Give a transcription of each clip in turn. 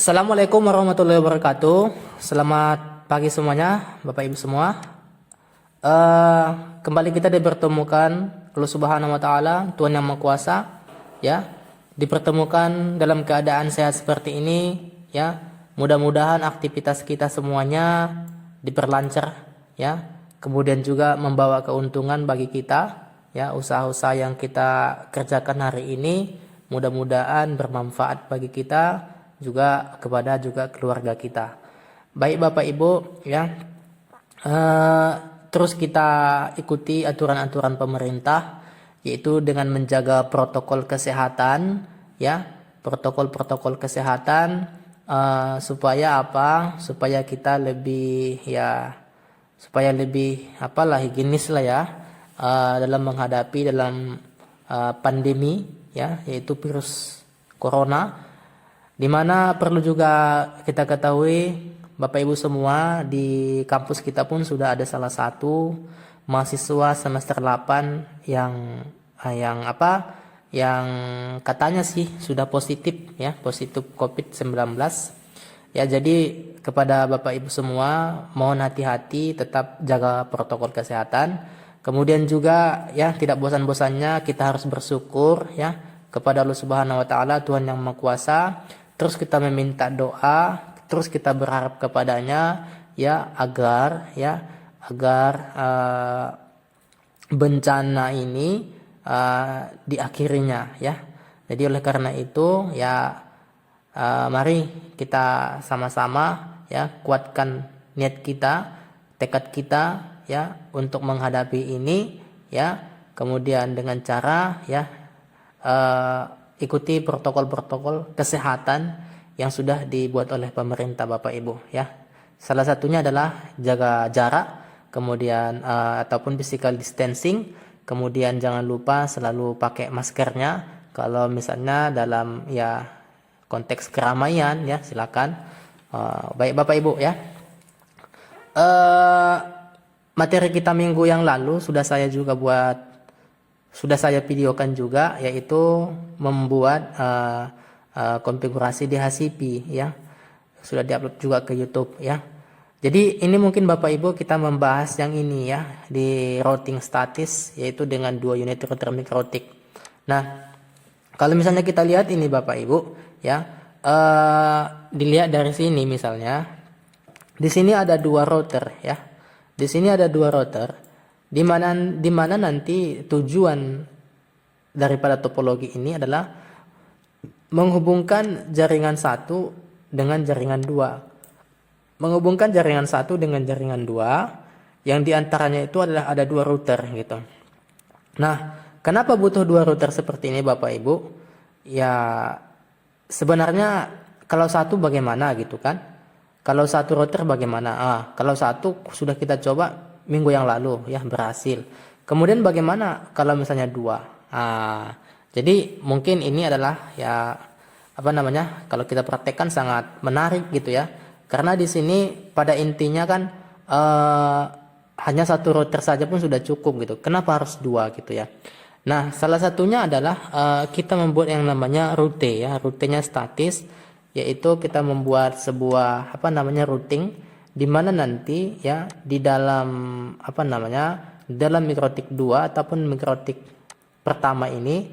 Assalamualaikum warahmatullahi wabarakatuh. Selamat pagi semuanya, Bapak Ibu semua. Kembali kita dipertemukan Allah Subhanahu wa taala, Tuhan yang Maha Kuasa, ya. Dipertemukan dalam keadaan sehat seperti ini, ya. Mudah-mudahan aktivitas kita semuanya diperlancar, ya. Kemudian juga membawa keuntungan bagi kita, ya. Usaha-usaha yang kita kerjakan hari ini mudah-mudahan bermanfaat bagi kita juga kepada keluarga kita. Baik Bapak Ibu, ya. Terus kita ikuti aturan-aturan pemerintah, yaitu dengan menjaga protokol kesehatan, ya, protokol-protokol kesehatan, supaya apa? Supaya kita lebih, ya, supaya lebih apalah higienis lah, ya, dalam menghadapi pandemi, ya, yaitu virus corona, di mana perlu juga kita ketahui Bapak Ibu semua, di kampus kita pun sudah ada salah satu mahasiswa semester 8 yang katanya sih sudah positif, ya, positif COVID-19. Ya, jadi kepada Bapak Ibu semua mohon hati-hati, tetap jaga protokol kesehatan. Kemudian juga, ya, tidak bosan-bosannya kita harus bersyukur, ya, kepada Allah Subhanahu wa taala, Tuhan yang Maha Kuasa. Terus kita meminta doa, terus kita berharap kepadanya, ya, agar bencana ini diakhirinya, ya. Jadi oleh karena itu, ya, mari kita sama-sama, ya, kuatkan niat kita, tekad kita, ya, untuk menghadapi ini, ya. Kemudian dengan cara, ya, ikuti protokol-protokol kesehatan yang sudah dibuat oleh pemerintah Bapak Ibu, ya. Salah satunya adalah jaga jarak, kemudian ataupun physical distancing, kemudian jangan lupa selalu pakai maskernya kalau misalnya dalam, ya, konteks keramaian, ya, silakan. Baik Bapak Ibu, ya. Materi kita minggu yang lalu sudah saya videokan juga, yaitu membuat konfigurasi DHCP, ya. Sudah diupload juga ke YouTube, ya. Jadi ini mungkin Bapak Ibu kita membahas yang ini, ya, di routing statis, yaitu dengan 2 unit router mikrotik. Nah, kalau misalnya kita lihat ini Bapak Ibu, ya, dilihat dari sini misalnya, di sini ada 2 router, ya. Di sini ada 2 router. Di mana nanti tujuan daripada topologi ini adalah menghubungkan jaringan 1 dengan jaringan 2. Menghubungkan jaringan 1 dengan jaringan 2, yang diantaranya itu adalah ada 2 router gitu. Nah, kenapa butuh 2 router seperti ini Bapak Ibu? Ya, sebenarnya kalau satu bagaimana gitu kan? Kalau satu router bagaimana? Kalau satu sudah kita coba minggu yang lalu, ya, berhasil. Kemudian bagaimana kalau misalnya 2? Jadi mungkin ini adalah, ya, kalau kita praktekkan sangat menarik gitu, ya. Karena di sini pada intinya kan hanya satu router saja pun sudah cukup gitu. Kenapa harus 2 gitu, ya? Nah, salah satunya adalah kita membuat yang namanya route, ya, rutenya statis, yaitu kita membuat sebuah routing di mana nanti, ya, di dalam dalam mikrotik 2 ataupun mikrotik pertama ini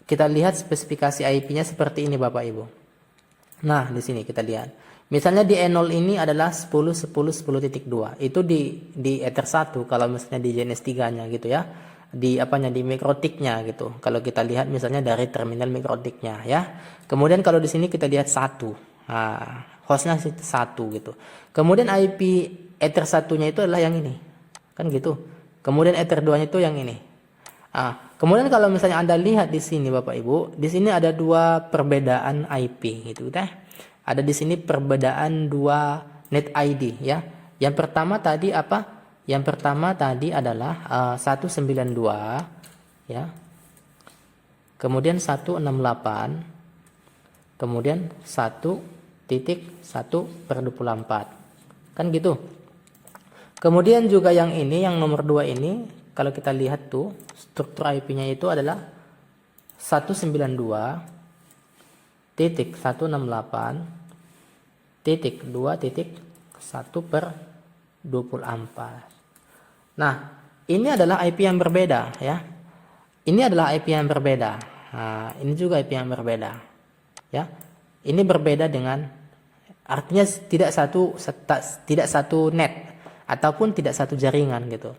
kita lihat spesifikasi IP-nya seperti ini Bapak Ibu. Nah, di sini kita lihat. Misalnya di E0 ini adalah 10.10.10.2. Itu di Ether 1 kalau misalnya di JNS3-nya gitu, ya. Di mikrotiknya gitu. Kalau kita lihat misalnya dari terminal mikrotiknya, ya. Kemudian kalau di sini kita lihat 1. Hostnya 1 gitu. Kemudian IP Ether 1-nya itu adalah yang ini. Kan gitu. Kemudian Ether 2-nya itu yang ini. Kemudian kalau misalnya Anda lihat di sini Bapak Ibu, di sini ada 2 perbedaan IP gitu, teh. Ada di sini perbedaan 2 net ID, ya. Yang pertama tadi apa? Yang pertama tadi adalah 192, ya. Kemudian 168. Kemudian 1.1/24. Kan gitu. Kemudian juga yang ini, yang nomor 2 ini, kalau kita lihat tuh struktur IP-nya itu adalah 192.168 2.1/24. Nah, ini adalah IP yang berbeda ya. Ini adalah IP yang berbeda. Nah, ini juga IP yang berbeda. Ya. Ini berbeda dengan, artinya tidak satu net ataupun tidak satu jaringan gitu.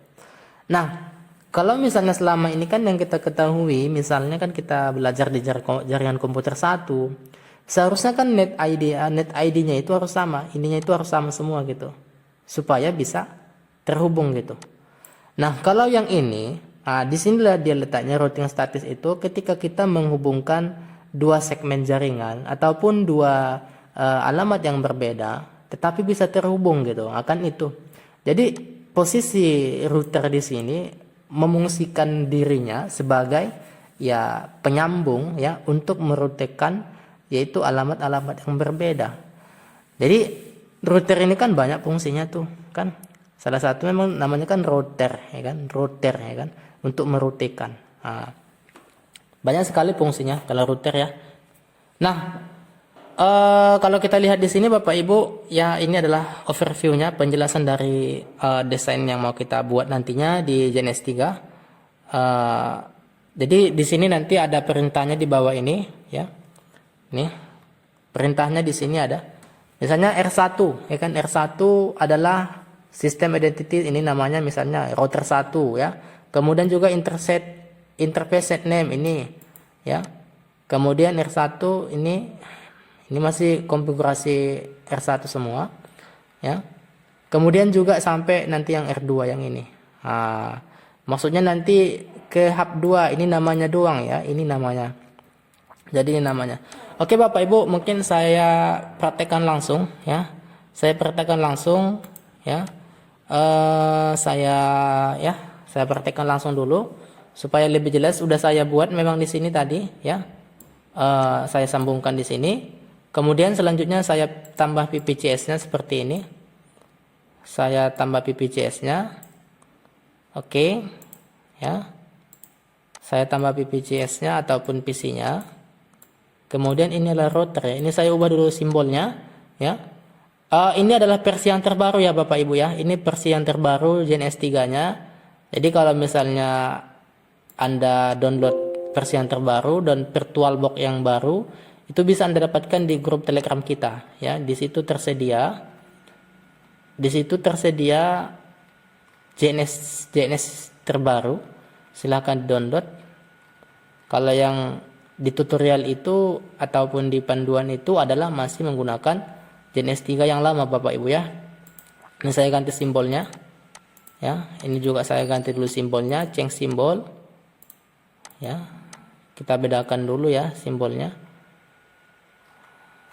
Nah, kalau misalnya selama ini kan yang kita ketahui, misalnya kan kita belajar di jaringan komputer 1, seharusnya kan net ID-nya itu harus sama, ininya itu harus sama semua gitu, supaya bisa terhubung gitu. Nah, kalau yang ini, di sinilah dia letaknya routing status itu ketika kita menghubungkan dua segmen jaringan ataupun dua alamat yang berbeda, tetapi bisa terhubung gitu, akan itu. Jadi posisi router di sini memungsikan dirinya sebagai ya penyambung ya untuk merutekan yaitu alamat-alamat yang berbeda. Jadi router ini kan banyak fungsinya tuh kan. Salah satu memang namanya kan router ya kan, untuk merutekan. Banyak sekali fungsinya kalau router ya. Nah, kalau kita lihat di sini Bapak Ibu, ya ini adalah overview-nya, penjelasan dari desain yang mau kita buat nantinya di JNS 3. Jadi di sini nanti ada perintahnya di bawah ini, ya. Nih, perintahnya di sini ada. Misalnya R1, ya kan, R1 adalah sistem identity, ini namanya misalnya router 1 ya. Kemudian juga interface set name ini, ya. Kemudian R1 ini masih konfigurasi R1 semua ya. Kemudian juga sampai nanti yang R2 yang ini. Maksudnya nanti ke hub 2 ini namanya doang ya, ini namanya. Jadi ini namanya. Oke Bapak Ibu, mungkin saya praktekkan langsung ya. Saya praktekkan langsung ya. Saya praktekkan langsung dulu supaya lebih jelas. Sudah saya buat memang di sini tadi ya. Saya sambungkan di sini. Kemudian selanjutnya saya tambah PPCS-nya seperti ini. Saya tambah PPCS-nya. Oke. Ya. Saya tambah PPCS-nya ataupun PC-nya. Kemudian ini adalah router ya. Ini saya ubah dulu simbolnya ya. Ini adalah versi yang terbaru ya Bapak Ibu ya. Ini versi yang terbaru JNS 3-nya. Jadi kalau misalnya Anda download versi yang terbaru dan VirtualBox yang baru, itu bisa Anda dapatkan di grup Telegram kita ya. Di situ tersedia JNS terbaru. Silahkan download. Kalau yang di tutorial itu ataupun di panduan itu adalah masih menggunakan JNS 3 yang lama Bapak Ibu ya. Ini saya ganti simbolnya ya. Ini juga saya ganti dulu simbolnya, change simbol ya. Kita bedakan dulu ya simbolnya.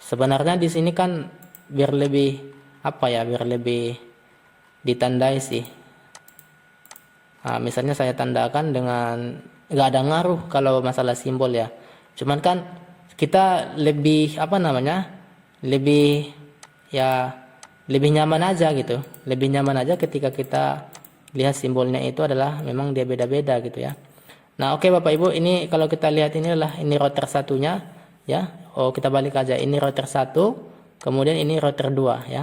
Sebenarnya di sini kan biar lebih biar lebih ditandai sih. Misalnya saya tandakan dengan nggak ada ngaruh kalau masalah simbol ya. Cuman kan kita lebih lebih nyaman aja gitu. Lebih nyaman aja ketika kita lihat simbolnya itu adalah memang dia beda-beda gitu ya. Nah, oke Bapak Ibu, ini kalau kita lihat ini router satunya ya. Kita balik aja, ini router 1, kemudian ini router 2 ya.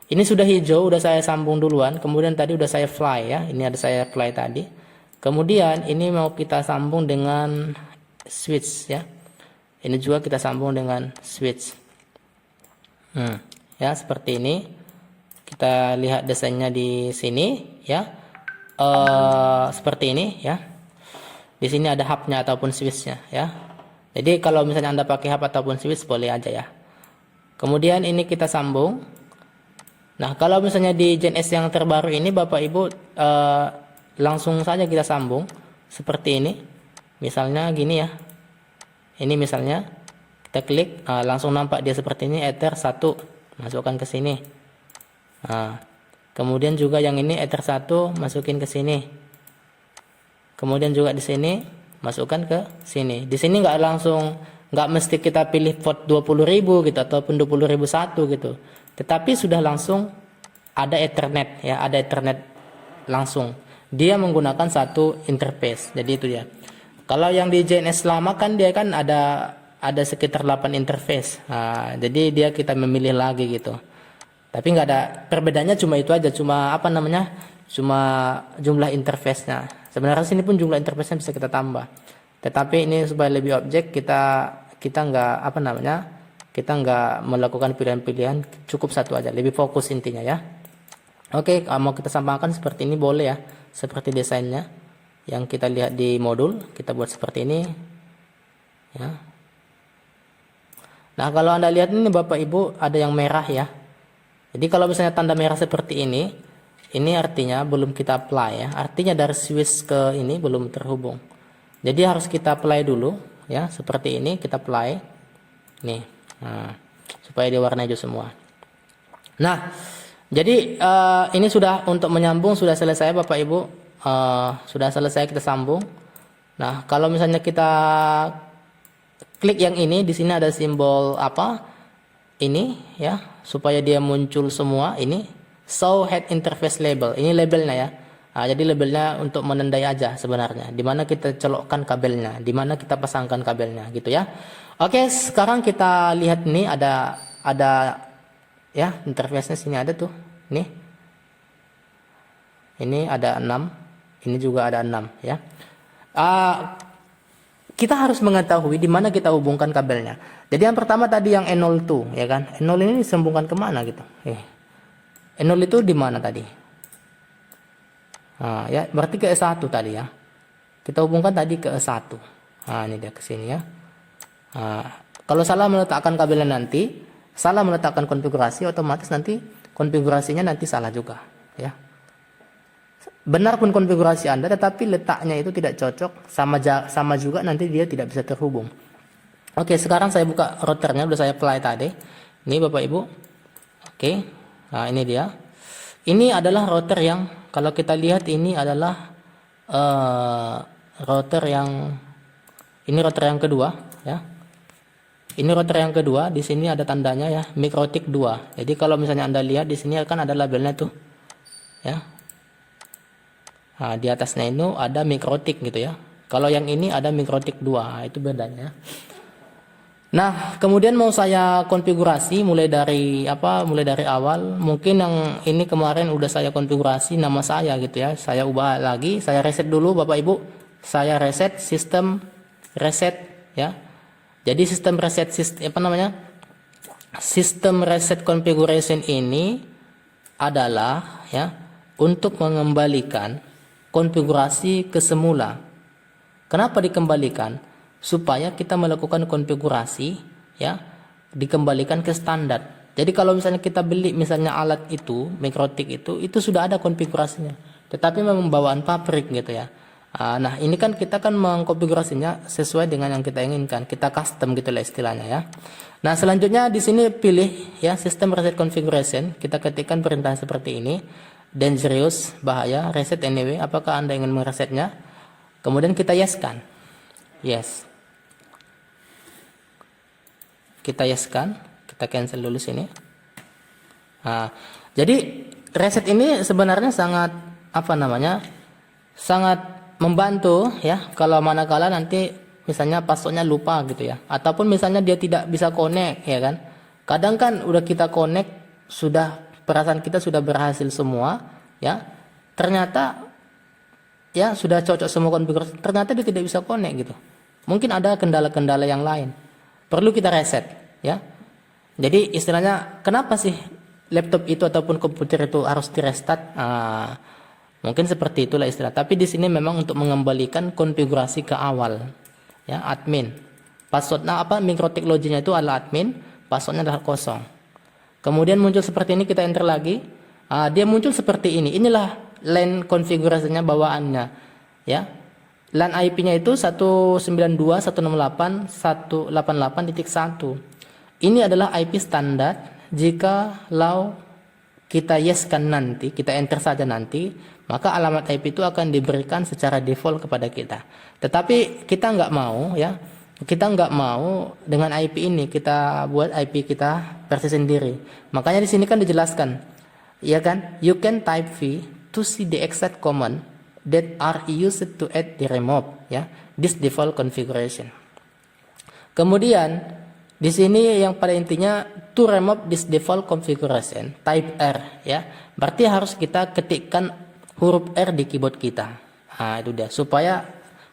Ini sudah hijau, udah saya sambung duluan, kemudian tadi udah saya fly ya. Ini ada saya fly tadi. Kemudian ini mau kita sambung dengan switch ya. Ini juga kita sambung dengan switch. Ya, seperti ini. Kita lihat desainnya di sini ya. Seperti ini ya. Di sini ada hubnya ataupun switchnya ya. Jadi kalau misalnya Anda pakai hub ataupun switch boleh aja ya. Kemudian ini kita sambung. Nah, kalau misalnya di JNS yang terbaru ini Bapak Ibu langsung saja kita sambung seperti ini. Misalnya gini ya. Ini misalnya kita klik, langsung nampak dia seperti ini, Ether 1. Masukkan ke sini. Kemudian juga yang ini Ether 1 masukin ke sini. Kemudian juga di sini masukkan ke sini. Di sini nggak mesti kita pilih port 20.000 gitu ataupun 20.001 gitu. Tetapi sudah langsung ada Ethernet ya, ada Ethernet langsung. Dia menggunakan satu interface. Jadi itu ya. Kalau yang di JNS lama kan dia kan ada ada sekitar 8 interface. Jadi kita memilih lagi gitu. Tapi nggak ada perbedaannya, cuma itu aja, cuma apa namanya, cuma jumlah interface-nya. Sebenarnya sini pun jumlah interface-nya bisa kita tambah. Tetapi ini supaya lebih objek, kita nggak apa namanya, kita nggak melakukan pilihan-pilihan, cukup satu aja, lebih fokus intinya ya. Oke, mau kita samakan seperti ini boleh ya, seperti desainnya yang kita lihat di modul, kita buat seperti ini ya. Nah, kalau Anda lihat ini Bapak Ibu ada yang merah ya. Jadi kalau misalnya tanda merah seperti ini artinya belum kita apply ya. Artinya dari switch ke ini belum terhubung. Jadi harus kita apply dulu ya, seperti ini kita apply. Nih. Nah, supaya dia warna hijau semua. Nah, jadi ini sudah untuk menyambung sudah selesai Bapak Ibu. Sudah selesai kita sambung. Nah, kalau misalnya kita klik yang ini, di sini ada simbol apa? Ini ya, supaya dia muncul semua ini show head interface label. Ini labelnya ya. Jadi labelnya untuk menandai aja sebenarnya di mana kita colokkan kabelnya, di mana kita pasangkan kabelnya gitu ya. Oke, sekarang kita lihat nih ada ya, interface-nya sini ada tuh. Nih. Ini ada 6, ini juga ada 6 ya. Kita harus mengetahui di mana kita hubungkan kabelnya. Jadi yang pertama tadi yang N02 ya kan. N0 ini disambungkan kemana gitu. N0 itu di mana tadi? Ya berarti ke E1 tadi ya. Kita hubungkan tadi ke E1. Ini dia ke sini ya. Kalau salah meletakkan kabelnya nanti, salah meletakkan konfigurasi, otomatis nanti konfigurasinya nanti salah juga ya. Benar pun konfigurasi Anda, tetapi letaknya itu tidak cocok, sama juga nanti dia tidak bisa terhubung. Oke, sekarang saya buka routernya, udah saya apply tadi. Ini Bapak Ibu. Oke, nah ini dia. Ini adalah router yang kalau kita lihat ini adalah router yang kedua ya. Ini router yang kedua, di sini ada tandanya ya, Mikrotik 2. Jadi kalau misalnya Anda lihat di sini akan ada labelnya tuh. Ya. Nah, di atasnya itu ada Mikrotik gitu ya. Kalau yang ini ada Mikrotik 2, itu bedanya. Nah, kemudian mau saya konfigurasi mulai dari awal. Mungkin yang ini kemarin udah saya konfigurasi nama saya gitu ya. Saya ubah lagi, saya reset dulu Bapak Ibu. Saya reset sistem reset ya. Jadi sistem reset Sistem reset configuration ini adalah ya untuk mengembalikan konfigurasi ke semula. Kenapa dikembalikan? Supaya kita melakukan konfigurasi ya, dikembalikan ke standar. Jadi kalau misalnya kita beli misalnya alat itu, Mikrotik itu sudah ada konfigurasinya. Tetapi memang bawaan pabrik gitu ya. Nah, ini kan kita kan mengkonfigurasinya sesuai dengan yang kita inginkan. Kita custom gitu lah istilahnya ya. Nah, selanjutnya di sini pilih ya sistem reset configuration. Kita ketikkan perintah seperti ini. Dangerous, bahaya, reset anyway. Apakah Anda ingin meresetnya? Kemudian kita yes-kan. Yes. Kita yes-kan. Kita cancel dulu sini. Jadi reset ini sebenarnya sangat sangat membantu ya. Kalau manakala nanti misalnya passwordnya lupa gitu ya. Ataupun misalnya dia tidak bisa connect ya kan. Kadang kan udah kita connect perasaan kita sudah berhasil semua ya, ternyata ya sudah cocok semua konfigurasi, ternyata dia tidak bisa connect gitu, mungkin ada kendala-kendala yang lain, perlu kita reset ya. Jadi istilahnya kenapa sih laptop itu ataupun komputer itu harus di restart, mungkin seperti itulah istilah. Tapi di sini memang untuk mengembalikan konfigurasi ke awal ya, admin passwordnya Mikrotik loginya itu adalah admin, passwordnya adalah kosong. Kemudian muncul seperti ini, kita enter lagi. Dia muncul seperti ini. Inilah LAN konfigurasinya bawaannya. Ya. LAN IP-nya itu 192.168.188.1. Ini adalah IP standar. Jika kita yes-kan nanti, kita enter saja nanti, maka alamat IP itu akan diberikan secara default kepada kita. Tetapi kita nggak mau ya. Kita nggak mau dengan IP ini kita buat IP kita versi sendiri. Makanya di sini kan dijelaskan, ya kan? You can type V to see the exact command that are used to add the remove, ya, this default configuration. Kemudian di sini yang pada intinya to remove this default configuration type R ya. Berarti harus kita ketikkan huruf R di keyboard kita. Nah, itu dia supaya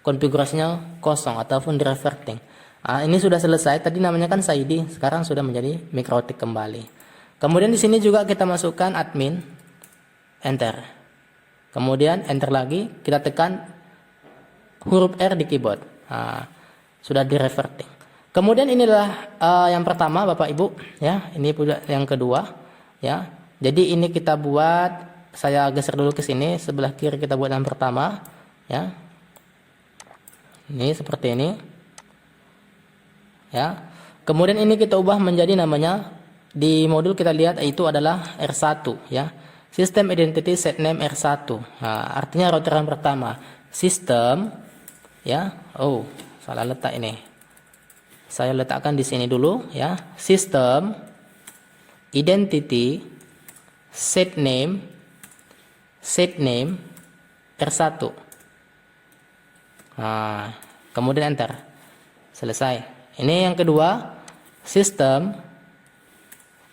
konfigurasinya kosong ataupun di reverting. Nah, ini sudah selesai. Tadi namanya kan SID, sekarang sudah menjadi MikroTik kembali. Kemudian di sini juga kita masukkan admin, enter. Kemudian enter lagi, kita tekan huruf R di keyboard. Nah, sudah di reverting. Kemudian inilah yang pertama Bapak Ibu ya. Ini pula yang kedua ya. Jadi ini kita buat, saya geser dulu ke sini, sebelah kiri kita buat yang pertama ya. Ini seperti ini. Ya. Kemudian ini kita ubah menjadi namanya, di modul kita lihat itu adalah R1 ya. System Identity Set Name R1. Nah, artinya router yang pertama. System ya. Oh, salah letak ini. Saya letakkan di sini dulu ya. System Identity Set Name R1. Nah, kemudian enter. Selesai. Ini yang kedua, System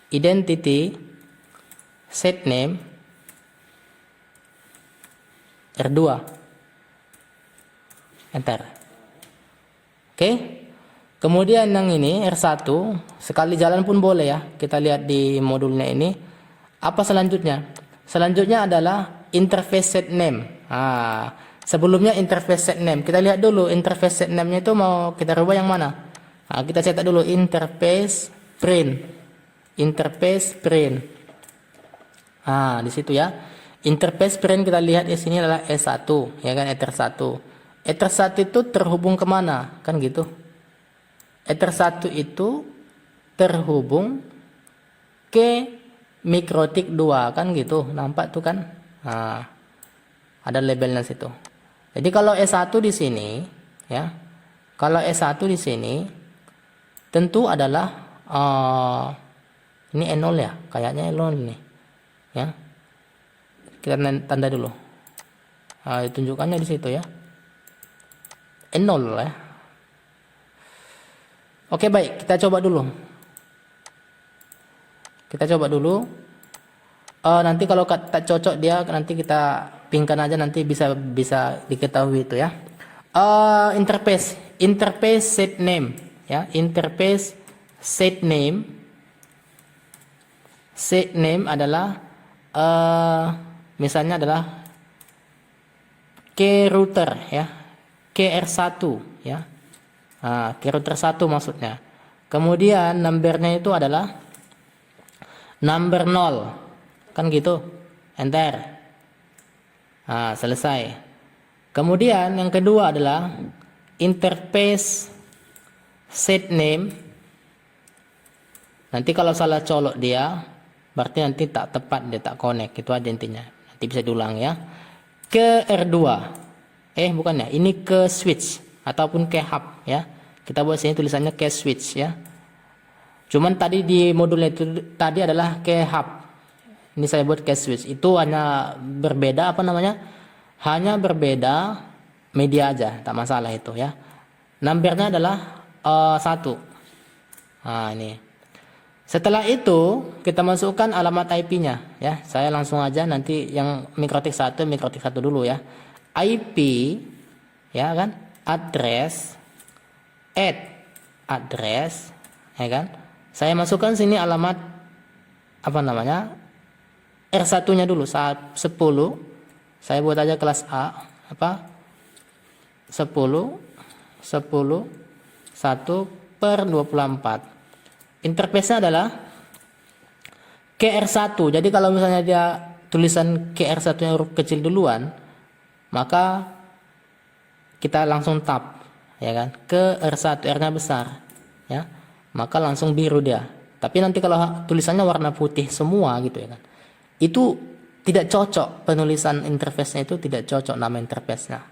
Identity Set Name R2. Enter. Oke. Kemudian yang ini R1, sekali jalan pun boleh ya. Kita lihat di modulnya ini. Apa selanjutnya? Selanjutnya adalah interface set name. Nah, sebelumnya interface set name. Kita lihat dulu interface set name-nya itu mau kita rubah yang mana? Nah, kita cetak dulu interface print. Interface print. Nah, di situ ya. Interface print kita lihat di sini adalah E1, ya kan, Ether1. Ether1 itu terhubung kemana? Kan gitu. Ether1 itu terhubung ke MikroTik 2 kan gitu. Nampak tuh kan? Nah, ada labelnya situ. Jadi kalau E1 di sini ya. Kalau E1 di sini tentu adalah ini E0 ya, kayaknya E0 ini. Ya. Kita tanda dulu. Nah, ditunjukkannya di situ ya. E0 ya. Oke, baik, kita coba dulu. Nanti kalau tak cocok dia, nanti kita pingkan aja, nanti bisa diketahui itu ya. Interface set name ya. Interface set name adalah misalnya adalah key router ya. KR1 ya. Key router 1 maksudnya. Kemudian numbernya itu adalah number 0. Kan gitu. Enter. Nah, selesai. Kemudian yang kedua adalah interface set name. Nanti kalau salah colok dia, berarti nanti tak tepat, dia tak connect. Itu aja intinya. Nanti bisa diulang ya. Ke R2. Bukan ya. Ini ke switch ataupun ke hub ya. Kita buat sini tulisannya ke switch ya. Cuman tadi di modulnya itu tadi adalah ke hub. Ini saya buat ke switch. Itu hanya berbeda hanya berbeda media aja, tak masalah itu ya. Numbernya adalah 1. Nah, ini. Setelah itu kita masukkan alamat IP-nya ya. Saya langsung aja nanti yang MikroTik 1 dulu ya. IP ya kan, address, address ya kan. Saya masukkan sini alamat R1-nya dulu, 10. Saya buat aja kelas A 10 1/24. Interface-nya adalah KR1. Jadi kalau misalnya dia tulisan KR1 yang huruf kecil duluan, maka kita langsung tab ya kan ke R1, R-nya besar ya. Maka langsung biru dia. Tapi nanti kalau tulisannya warna putih semua gitu ya kan. Itu tidak cocok, penulisan interface-nya itu tidak cocok nama interface-nya.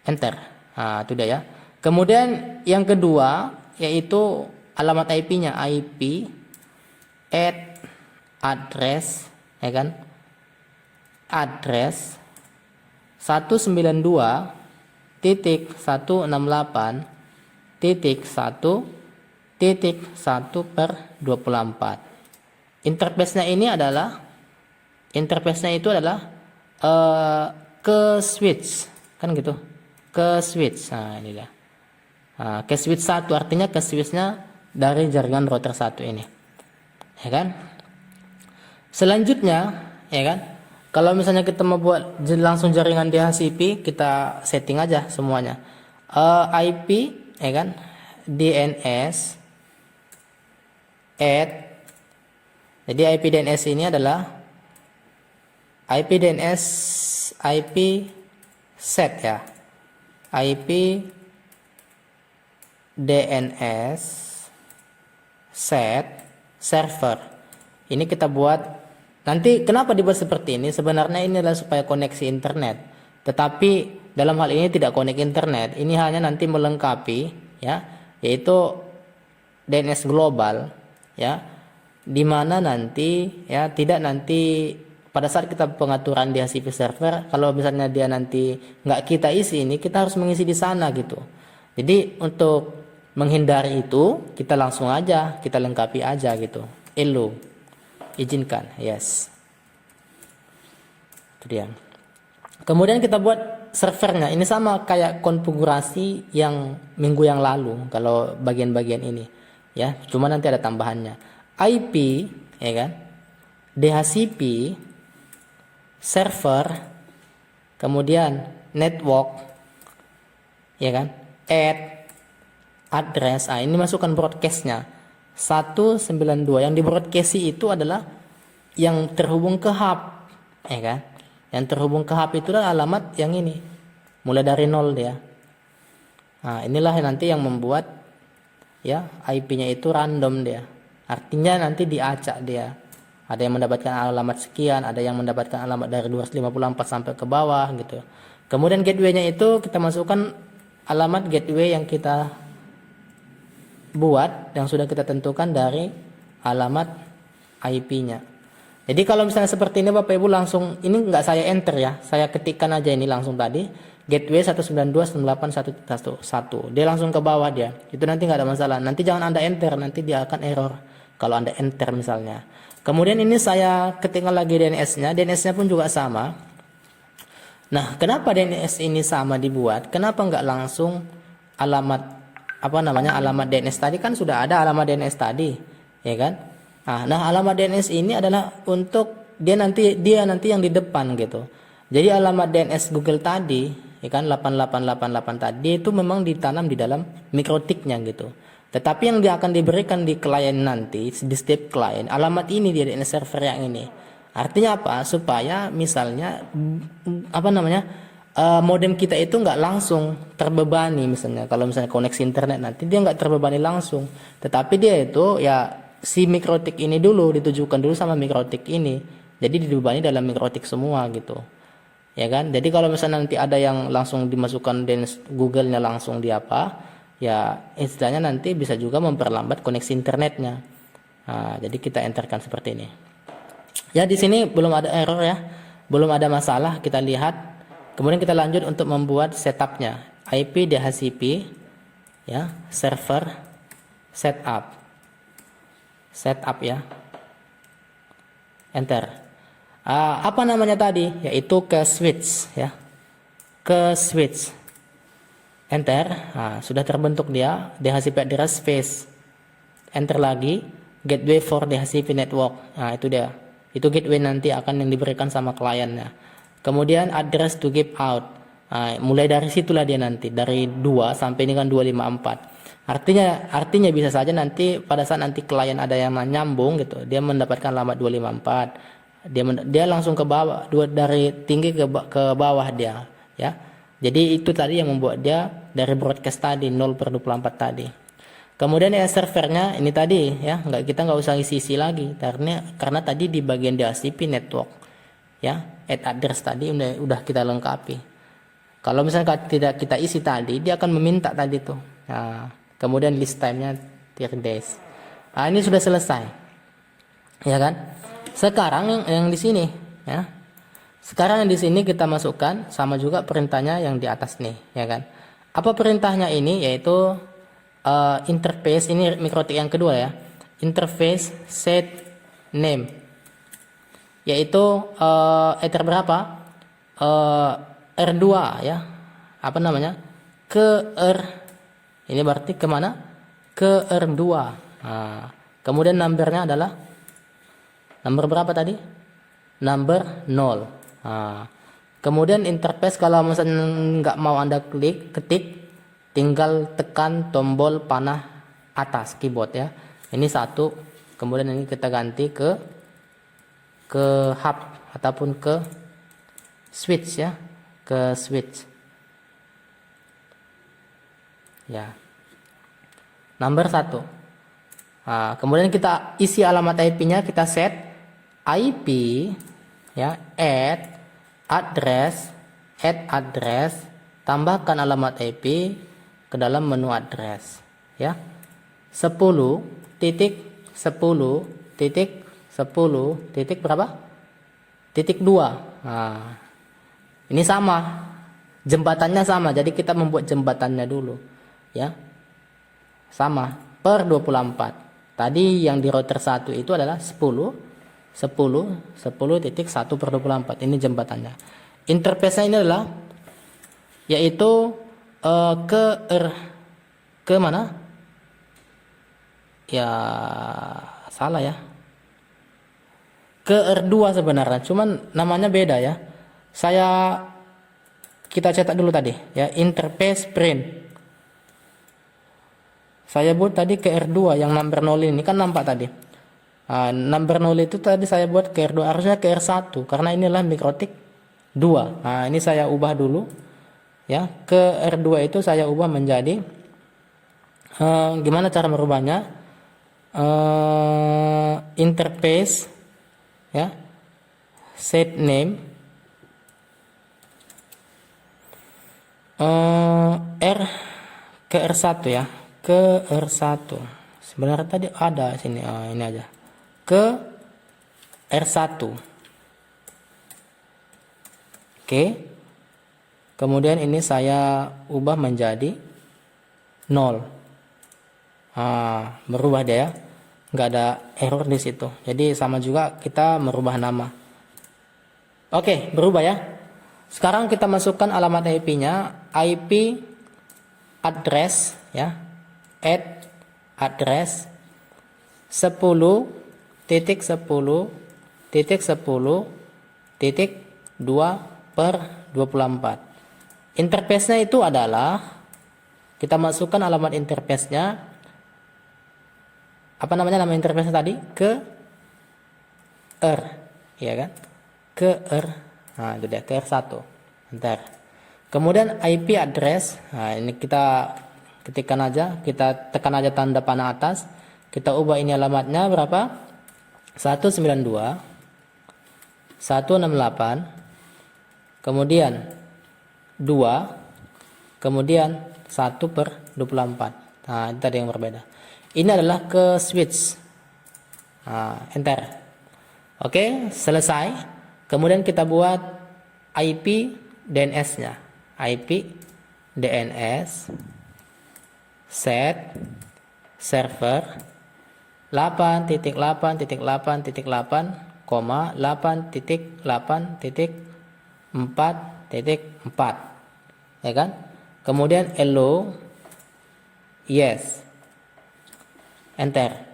Enter. Nah, itu dia ya. Kemudian yang kedua yaitu alamat IP-nya, IP address ya kan. Address 192.168.1 1/24. Interface-nya itu adalah ke switch, kan gitu. Ke switch. Nah, ini dia. Nah, ke switch 1 artinya ke switch-nya dari jaringan router 1 ini. Ya kan? Selanjutnya, ya kan? Kalau misalnya kita mau buat langsung jaringan DHCP, kita setting aja semuanya. IP, ya kan? DNS add. Jadi IP DNS ini adalah IP DNS IP set ya. IP DNS set server. Ini kita buat. Nanti kenapa dibuat seperti ini? Sebenarnya ini adalah supaya koneksi internet. Tetapi dalam hal ini tidak connect internet. Ini hanya nanti melengkapi ya, yaitu DNS global ya, di mana nanti ya tidak nanti pada saat kita pengaturan DHCP server, kalau misalnya dia nanti nggak kita isi ini, kita harus mengisi di sana gitu. Jadi untuk menghindari itu, kita langsung aja kita lengkapi aja gitu. Elo izinkan, yes. Itu dia. Kemudian kita buat servernya. Ini sama kayak konfigurasi yang minggu yang lalu kalau bagian-bagian ini, ya. Cuma nanti ada tambahannya. IP, ya kan? DHCP, server, kemudian network, ya kan? Add, address. Ah, ini masukkan broadcastnya. 192 yang di broadcast itu adalah yang terhubung ke hub, ya kan? Yang terhubung ke hub itu adalah alamat yang ini, mulai dari 0 dia. Nah, inilah nanti yang membuat ya IP-nya itu random dia. Artinya nanti diacak dia. Ada yang mendapatkan alamat sekian, ada yang mendapatkan alamat dari 254 sampai ke bawah gitu. Kemudian gateway-nya itu kita masukkan alamat gateway yang kita buat, yang sudah kita tentukan dari alamat IP-nya. Jadi kalau misalnya seperti ini Bapak Ibu langsung, ini nggak saya enter ya, saya ketikkan aja ini langsung tadi gateway 192.168.111. Dia langsung ke bawah dia. Itu nanti nggak ada masalah. Nanti jangan Anda enter, nanti dia akan error kalau Anda enter misalnya. Kemudian ini saya ketikkan lagi DNS-nya. DNS-nya pun juga sama. Nah, kenapa DNS ini sama dibuat? Kenapa nggak langsung alamat alamat DNS tadi? Kan sudah ada alamat DNS tadi, ya kan? Nah, alamat DNS ini adalah untuk dia nanti yang di depan gitu. Jadi alamat DNS Google tadi, ya kan, 8888 tadi itu memang ditanam di dalam mikrotiknya gitu. Tetapi yang dia akan diberikan di klien nanti, di setiap klien, alamat ini di DNS server yang ini. Artinya apa? Supaya misalnya modem kita itu nggak langsung terbebani, misalnya kalau misalnya koneksi internet nanti dia nggak terbebani langsung, tetapi dia itu ya si mikrotik ini dulu ditujukan dulu sama mikrotik ini, jadi dibebani dalam mikrotik semua gitu, ya kan? Jadi kalau misalnya nanti ada yang langsung dimasukkan DNS Google-nya langsung di apa, ya istilahnya nanti bisa juga memperlambat koneksi internetnya. Nah, jadi kita enterkan seperti ini. Ya di sini belum ada error ya, belum ada masalah. Kita lihat. Kemudian kita lanjut untuk membuat setupnya. IP DHCP, ya, server, setup ya, enter. Apa namanya tadi? Yaitu ke switch, ya, ke switch, enter. Sudah terbentuk dia DHCP address space, enter lagi, gateway for DHCP network. Itu dia. Itu gateway nanti akan yang diberikan sama kliennya. Kemudian address to give out. Mulai dari situlah dia nanti dari 2 sampai dengan 254. Artinya bisa saja nanti pada saat nanti klien ada yang nyambung gitu, dia mendapatkan alamat 254. Dia langsung ke bawah, dari tinggi ke bawah dia, ya. Jadi itu tadi yang membuat dia dari broadcast tadi 0/24 tadi. Kemudian ya servernya ini tadi ya, kita nggak usah isi lagi karena tadi di bagian DHCP network, ya, add address tadi udah kita lengkapi. Kalau misalnya tidak kita isi tadi, dia akan meminta tadi tuh. Kemudian list time-nya 3 days. Ini sudah selesai, ya kan? Sekarang yang di sini, ya. Sekarang yang di sini kita masukkan sama juga perintahnya yang di atas nih, ya kan? Apa perintahnya ini? Yaitu interface ini mikrotik yang kedua ya. Interface set name, yaitu iter berapa? R2 ya. Apa namanya? Ke R. Ini berarti kemana? Ke R2. Nah, kemudian numbernya adalah number berapa tadi? Number 0. Nah, kemudian interface kalau misalnya nggak mau Anda ketik, tinggal tekan tombol panah atas keyboard ya. Ini satu, kemudian ini kita ganti ke hub ataupun ke switch ya, ke switch. Ya. Number 1. Nah, kemudian kita isi alamat IP-nya, kita set IP ya, add address, tambahkan alamat IP ke dalam menu address ya. 10.10.10 titik berapa? Titik 2. Nah, ini sama, jembatannya sama, jadi kita membuat jembatannya dulu ya, sama per 24. Tadi yang di router 1 itu adalah 10.1/24. Ini jembatannya. Interface-nya ini adalah yaitu ke mana? Ya salah ya. Ke R2 sebenarnya, cuman namanya beda ya. Kita cetak dulu tadi ya, interface print. Saya buat tadi ke R2 yang number 0 ini kan nampak tadi. Number 0 itu tadi saya buat ke R2, harusnya ke R1 karena inilah mikrotik 2. Nah, ini saya ubah dulu ya, ke R2 itu saya ubah menjadi gimana cara merubahnya? Interface ya, set name R ke R1 ya, ke R1. Sebenarnya tadi ada sini, ini aja ke R1. Oke. Kemudian ini saya ubah menjadi 0. Berubah dia ya, nggak ada error di situ. Jadi sama juga kita merubah nama. Oke, berubah ya. Sekarang kita masukkan alamat IP-nya, IP address ya, add address 10.10.10.2/24. Interface-nya itu adalah, kita masukkan alamat interface-nya, apa namanya nama interface tadi? Ke R, ya kan? Ke R. Nah, itu dia, ke R1. Bentar. Kemudian IP address. Nah, ini kita ketikkan aja, kita tekan aja tanda panah atas. Kita ubah ini alamatnya berapa? 192.168. Kemudian 2, kemudian 1/24. Nah, itu tadi yang berbeda. Ini adalah ke switch. Nah, enter. Oke, selesai. Kemudian kita buat IP DNS-nya. IP DNS set server 8.8.8.8.4.4 ya kan. Kemudian hello, yes, enter.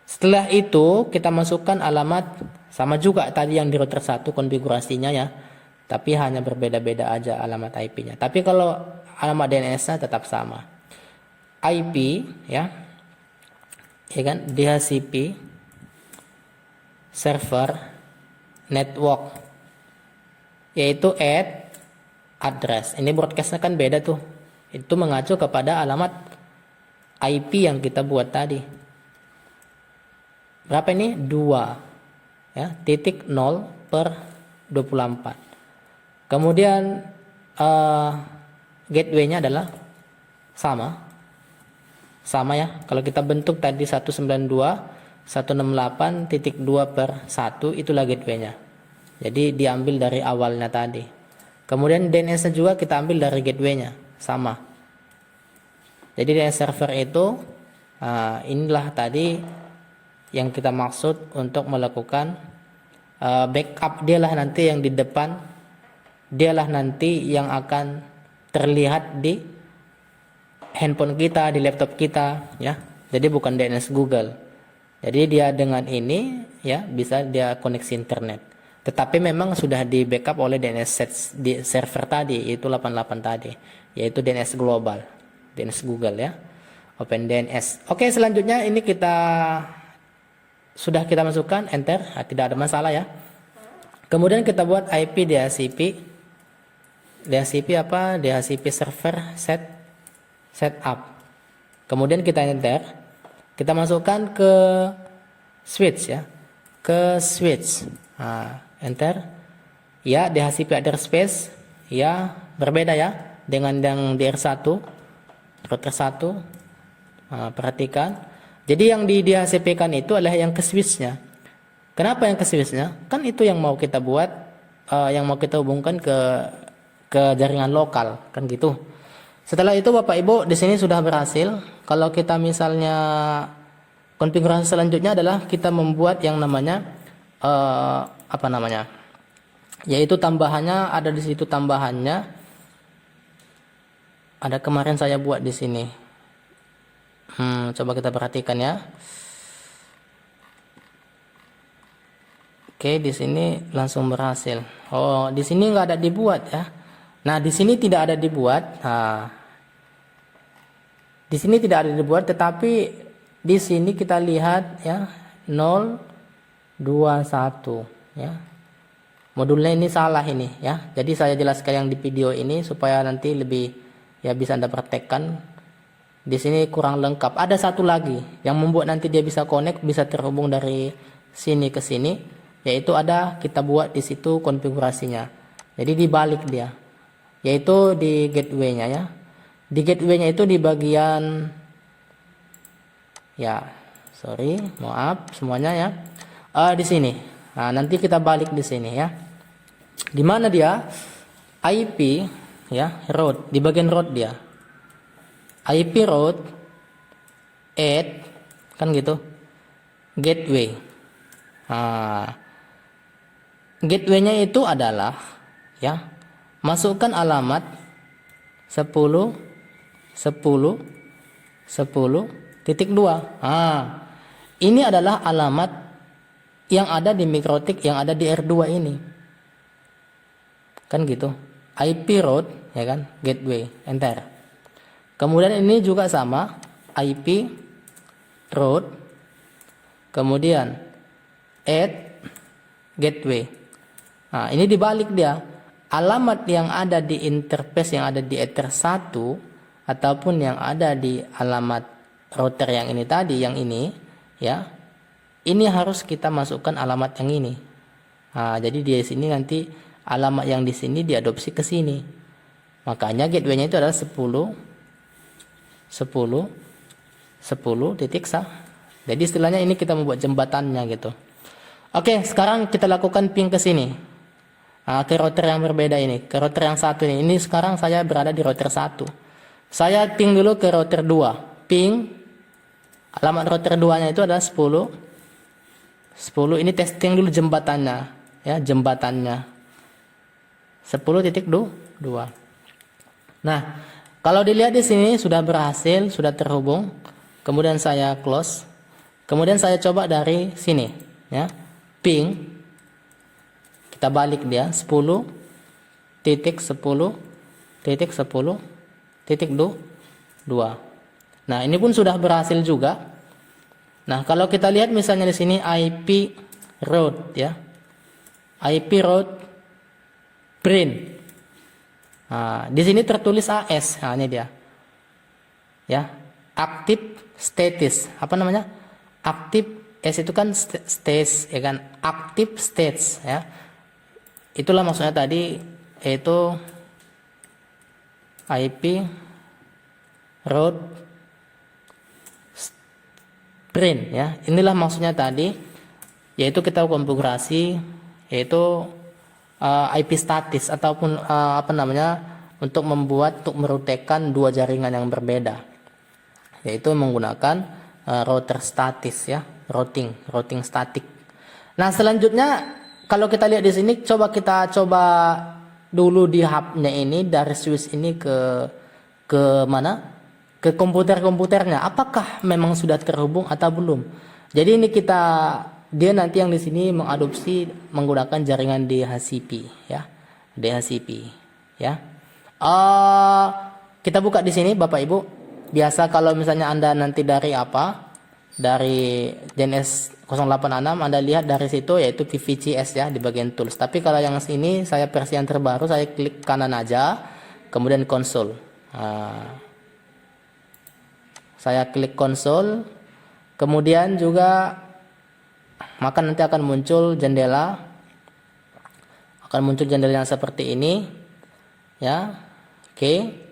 Setelah itu kita masukkan alamat, sama juga tadi yang di router 1 konfigurasinya ya, tapi hanya berbeda-beda aja alamat IP-nya. Tapi kalau alamat DNS-nya tetap sama. IP ya kan, DHCP server network, yaitu add address. Ini broadcast-nya kan beda tuh. Itu mengacu kepada alamat IP yang kita buat tadi. Berapa ini? 2 ya, titik 0/24. Kemudian gateway-nya adalah sama ya. Kalau kita bentuk tadi 192.168.2/1, itulah gateway-nya. Jadi diambil dari awalnya tadi. Kemudian DNS-nya juga kita ambil dari gateway-nya, sama. Jadi DNS server itu inilah tadi yang kita maksud untuk melakukan backup. Dialah nanti yang di depan, dialah nanti yang akan terlihat di handphone kita, di laptop kita, ya. Jadi bukan DNS Google. Jadi dia dengan ini ya bisa dia koneksi internet. Tetapi memang sudah di backup oleh DNS di server tadi, yaitu 88 tadi, yaitu DNS global, DNS Google ya. OpenDNS. Oke, selanjutnya ini sudah kita masukkan enter, tidak ada masalah ya. Kemudian kita buat IP DHCP. DHCP apa? DHCP server setup. Kemudian kita enter. Kita masukkan ke switch ya. Ke switch. Enter. Ya, DHCP address space ya berbeda ya dengan yang DR1, router 1. Perhatikan. Jadi yang di DHCP kan itu adalah yang ke switchnya. Kenapa yang ke switchnya? Kan itu yang mau kita buat, yang mau kita hubungkan ke jaringan lokal, kan gitu. Setelah itu Bapak Ibu di sini sudah berhasil. Kalau kita misalnya konfigurasi selanjutnya adalah kita membuat yang namanya yaitu tambahannya ada di situ tambahannya. Ada kemarin saya buat di sini. Coba kita perhatikan ya. Oke, di sini langsung berhasil. Oh, di sini nggak ada dibuat ya. Nah, di sini tidak ada dibuat. Di sini tidak ada dibuat, tetapi di sini kita lihat ya 021 ya. Modulnya ini salah ini ya. Jadi saya jelaskan yang di video ini supaya nanti lebih ya bisa Anda praktekkan. Di sini kurang lengkap. Ada satu lagi yang membuat nanti dia bisa connect, bisa terhubung dari sini ke sini, yaitu ada kita buat di situ konfigurasinya. Jadi dibalik dia, yaitu di gateway-nya ya. Di gateway-nya itu di bagian ya, maaf semuanya ya. Di sini. Nah, nanti kita balik di sini ya. Di mana dia? IP ya, route, di bagian route dia. IP route add kan gitu, gateway. Gateway-nya itu adalah ya, masukkan alamat 10.10.10.2. Ini adalah alamat yang ada di MikroTik yang ada di R2 ini. Kan gitu. IP route ya kan, gateway, enter. Kemudian ini juga sama, IP route, kemudian add gateway. Nah, ini dibalik dia. Alamat yang ada di interface yang ada di Ether 1 ataupun yang ada di alamat router yang ini tadi, yang ini ya. Ini harus kita masukkan alamat yang ini. Jadi di sini nanti alamat yang di sini diadopsi ke sini. Makanya gateway-nya itu adalah 10.10.10.1. Jadi istilahnya ini kita membuat jembatannya gitu. Oke, sekarang kita lakukan ping ke sini. Ke router yang berbeda ini, ke router yang satu ini. Ini sekarang saya berada di router 1. Saya ping dulu ke router 2. Ping alamat router 2-nya itu adalah 10. Ini testing dulu jembatannya ya, jembatannya 10.2. Nah, kalau dilihat di sini sudah berhasil, sudah terhubung. Kemudian saya close. Kemudian saya coba dari sini, ya. Ping. Kita balik dia 10.10.10.2. Nah, ini pun sudah berhasil juga. Nah, kalau kita lihat misalnya di sini IP route ya. IP route print. Di sini tertulis AS. Nah, ini dia. Ya, active status. Apa namanya? Active S itu kan stage, ya kan? Active stage, ya. Itulah maksudnya tadi, yaitu IP route print, ya. Inilah maksudnya tadi, yaitu kita konfigurasi, yaitu IP status ataupun untuk merutekan dua jaringan yang berbeda. yaitu menggunakan router statis ya, routing statik. Nah, selanjutnya kalau kita lihat di sini, kita coba dulu di hubnya ini, dari switch ini ke mana? Ke komputernya. Apakah memang sudah terhubung atau belum? Jadi ini dia nanti yang di sini mengadopsi menggunakan jaringan DHCP ya. DHCP ya. Kita buka di sini Bapak Ibu. Biasa kalau misalnya Anda nanti dari JNS 086, Anda lihat dari situ yaitu PVCS ya di bagian tools. Tapi kalau yang sini saya versi yang terbaru, saya klik kanan aja, kemudian konsol. Saya klik konsol, kemudian juga maka nanti akan muncul jendela yang seperti ini ya. Oke.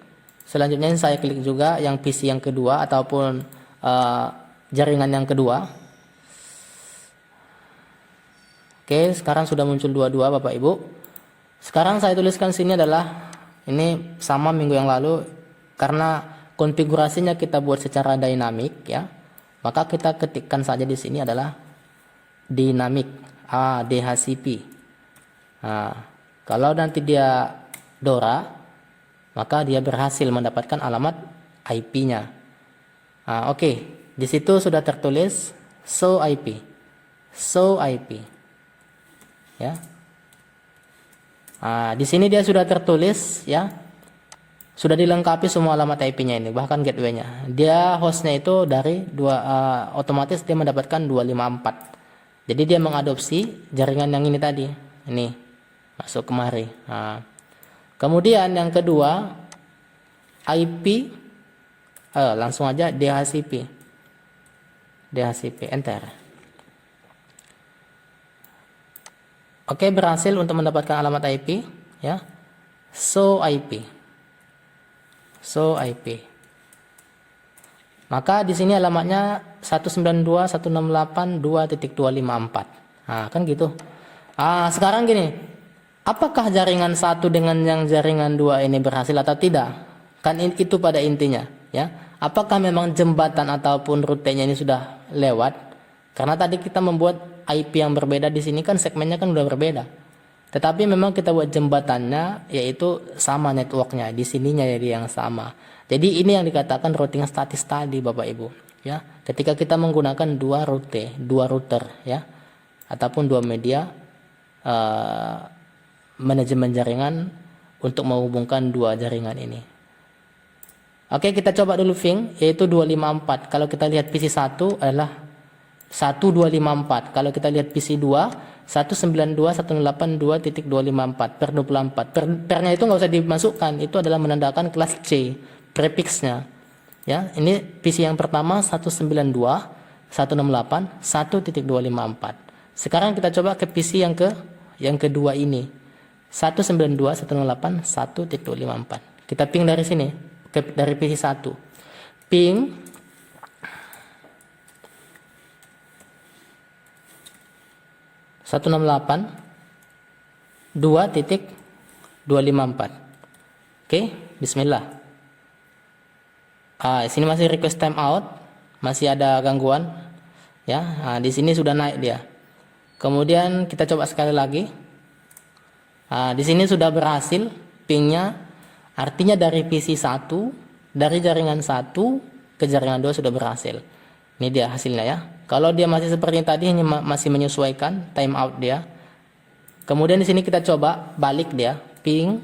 Selanjutnya saya klik juga yang PC yang kedua ataupun jaringan yang kedua. Oke, sekarang sudah muncul dua-dua Bapak Ibu. Sekarang saya tuliskan sini adalah ini sama minggu yang lalu, karena konfigurasinya kita buat secara dinamik ya. Maka kita ketikkan saja di sini adalah dinamik DHCP. Kalau nanti dia DORA, maka dia berhasil mendapatkan alamat IP-nya. Oke, di situ sudah tertulis show IP. Ya. Di sini dia sudah tertulis ya. Sudah dilengkapi semua alamat IP-nya ini, bahkan gateway-nya. Dia hostnya itu dari otomatis dia mendapatkan 254. Jadi dia mengadopsi jaringan yang ini tadi. Ini masuk kemari. Kemudian yang kedua IP, langsung aja DHCP, enter. Oke, berhasil untuk mendapatkan alamat IP ya. Show IP. Maka di sini alamatnya 192.168.2.254. Kan gitu. Sekarang gini, apakah jaringan 1 dengan yang jaringan 2 ini berhasil atau tidak? Kan itu pada intinya ya. Apakah memang jembatan ataupun rutenya ini sudah lewat? Karena tadi kita membuat IP yang berbeda, di sini kan segmennya kan udah berbeda. Tetapi memang kita buat jembatannya yaitu sama networknya, di sininya jadi yang sama. Jadi ini yang dikatakan routing statis tadi Bapak Ibu ya. Ketika kita menggunakan dua router ya, ataupun dua media manajemen jaringan untuk menghubungkan dua jaringan ini. Oke, kita coba dulu ping yaitu 254. Kalau kita lihat PC 1 adalah 1254. Kalau kita lihat PC 2 192.168.2.254 per 24. Pernya itu nggak usah dimasukkan, itu adalah menandakan kelas C prefixnya. Ya, ini PC yang pertama 192.168.1.254. Sekarang kita coba ke PC yang kedua ini 192.168.1.254. Kita ping dari sini, dari PC 1. Ping 168.2.254. Oke, bismillah. Sini masih request timeout, masih ada gangguan. Ya, di sini sudah naik dia. Kemudian kita coba sekali lagi. Di sini sudah berhasil pingnya, artinya dari PC 1, dari jaringan 1 ke jaringan 2 sudah berhasil. Ini dia hasilnya ya. Kalau dia masih seperti tadi, masih menyesuaikan timeout dia. Kemudian di sini kita coba balik dia, ping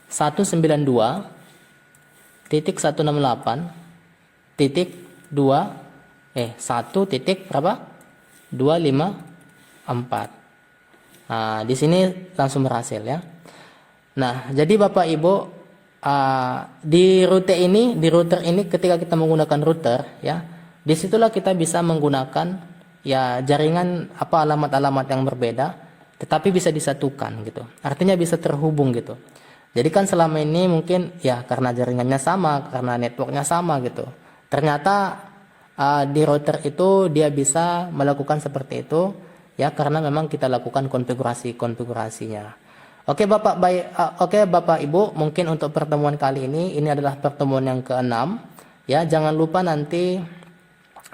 192.168.2 titik berapa? 254. Di sini langsung berhasil ya. Nah, jadi Bapak Ibu, di router ini ketika kita menggunakan router ya, disitulah kita bisa menggunakan ya jaringan alamat-alamat yang berbeda, tetapi bisa disatukan gitu. Artinya bisa terhubung gitu. Jadi kan selama ini mungkin ya karena jaringannya sama, karena networknya sama gitu. Ternyata di router itu dia bisa melakukan seperti itu ya, karena memang kita lakukan konfigurasinya. Oke Bapak Ibu, mungkin untuk pertemuan kali ini adalah pertemuan yang ke-6 Ya, jangan lupa nanti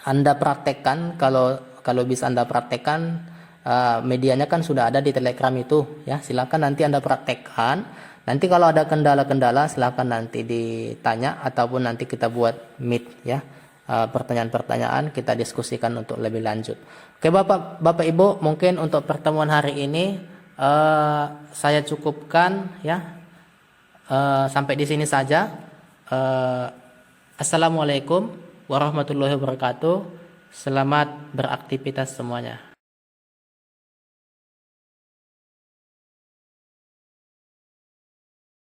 Anda praktekkan, kalau bisa Anda praktekkan, medianya kan sudah ada di Telegram itu ya. Silakan nanti Anda praktekkan. Nanti kalau ada kendala-kendala silakan nanti ditanya ataupun nanti kita buat meet ya. Pertanyaan-pertanyaan kita diskusikan untuk lebih lanjut. Oke, Bapak Ibu, mungkin untuk pertemuan hari ini saya cukupkan ya. Sampai di sini saja. Assalamualaikum warahmatullahi wabarakatuh. Selamat beraktivitas semuanya.